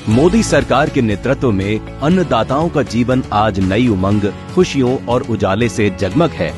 मोदी सरकार के नेतृत्व में अन्नदाताओं का जीवन आज नई उमंग, खुशियों और उजाले से जगमग है।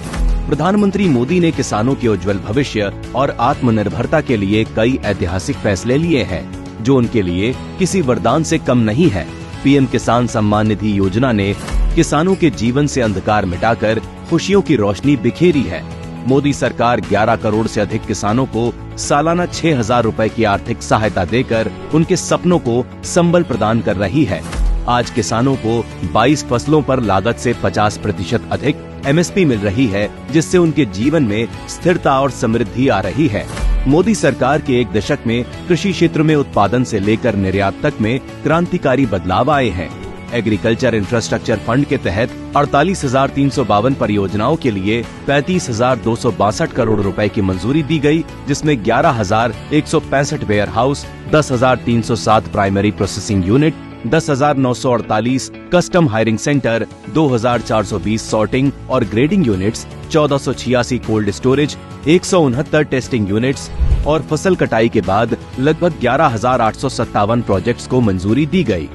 प्रधानमंत्री मोदी ने किसानों के उज्जवल भविष्य और आत्मनिर्भरता के लिए कई ऐतिहासिक फैसले लिए हैं, जो उनके लिए किसी वरदान से कम नहीं है। पीएम किसान सम्मान निधि योजना ने किसानों के जीवन से अंधकार मिटाकर खुशियों की रोशनी बिखेरी है। मोदी सरकार 11 करोड़ से अधिक किसानों को सालाना 6,000 रुपए की आर्थिक सहायता देकर उनके सपनों को संबल प्रदान कर रही है। आज किसानों को 22 फसलों पर लागत से 50% अधिक एमएसपी मिल रही है, जिससे उनके जीवन में स्थिरता और समृद्धि आ रही है। मोदी सरकार के एक दशक में कृषि क्षेत्र में उत्पादन से लेकर निर्यात तक में क्रांतिकारी बदलाव आए हैं। एग्रीकल्चर इंफ्रास्ट्रक्चर फंड के तहत 48,352 परियोजनाओं के लिए 35,262 करोड़ रुपए की मंजूरी दी गई, जिसमें 11,165 warehouse, 10,307 primary processing unit, 10,948 custom hiring centre, 2,420 sorting और grading units, 1,486 cold storage, 169 testing units और फसल कटाई के बाद लगभग 11,857 प्रोजेक्ट्स को मंजूरी दी गई।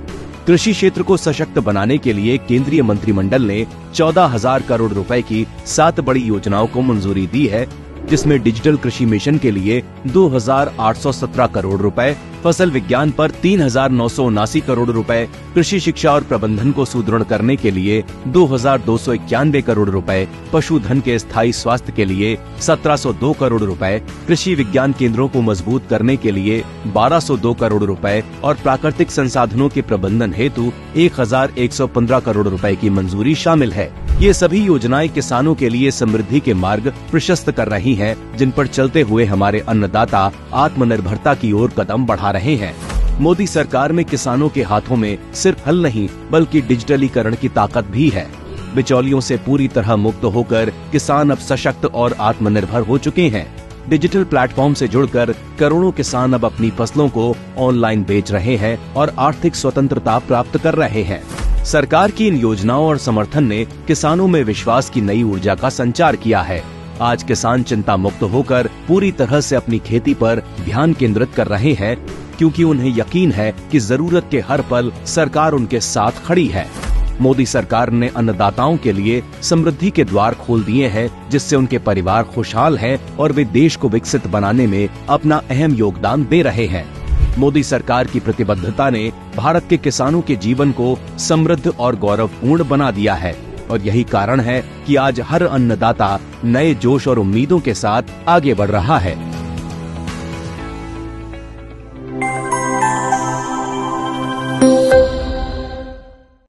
कृषि क्षेत्र को सशक्त बनाने के लिए केंद्रीय मंत्रिमंडल ने 14,000 करोड़ रुपए की 7 बड़ी योजनाओं को मंजूरी दी है, जिसमें डिजिटल कृषि मिशन के लिए 2,817 करोड़ रुपए, फसल विज्ञान पर 3,979 करोड़ रुपए, कृषि शिक्षा और प्रबंधन को सुदृढ़ करने के लिए 2,291 करोड़ रुपए, पशुधन के स्थायी स्वास्थ्य के लिए 1,702 करोड़ रुपए, कृषि विज्ञान केंद्रों को मजबूत करने के लिए 1,202 करोड़ रुपए और प्राकृतिक संसाधनों के प्रबंधन हेतु 1,115 करोड़ रुपए की मंजूरी शामिल है। ये सभी योजनाएं किसानों के लिए समृद्धि के मार्ग प्रशस्त कर रही हैं, जिन पर चलते हुए हमारे अन्नदाता आत्मनिर्भरता की ओर कदम बढ़ा रहे हैं। मोदी सरकार में किसानों के हाथों में सिर्फ हल नहीं, बल्कि डिजिटलीकरण की ताकत भी है। बिचौलियों से पूरी तरह मुक्त होकर किसान अब सशक्त और आत्मनिर्भर हो चुके हैं। डिजिटल प्लेटफॉर्म से जुड़कर करोड़ों किसान अब अपनी फसलों को ऑनलाइन बेच रहे हैं और आर्थिक स्वतंत्रता प्राप्त कर रहे हैं। सरकार की इन योजनाओं और समर्थन ने किसानों में विश्वास की नई ऊर्जा का संचार किया है। आज किसान चिंता मुक्त होकर पूरी तरह से अपनी खेती पर ध्यान केंद्रित कर रहे हैं, क्योंकि उन्हें यकीन है कि जरूरत के हर पल सरकार उनके साथ खड़ी है। मोदी सरकार ने अन्नदाताओं के लिए समृद्धि के द्वार खोल दिए हैं, जिससे उनके परिवार खुशहाल हैं और वे देश को विकसित बनाने में अपना अहम योगदान दे रहे हैं। मोदी सरकार की प्रतिबद्धता ने भारत के किसानों के जीवन को समृद्ध और गौरवपूर्ण बना दिया है, और यही कारण है कि आज हर अन्नदाता नए जोश और उम्मीदों के साथ आगे बढ़ रहा है।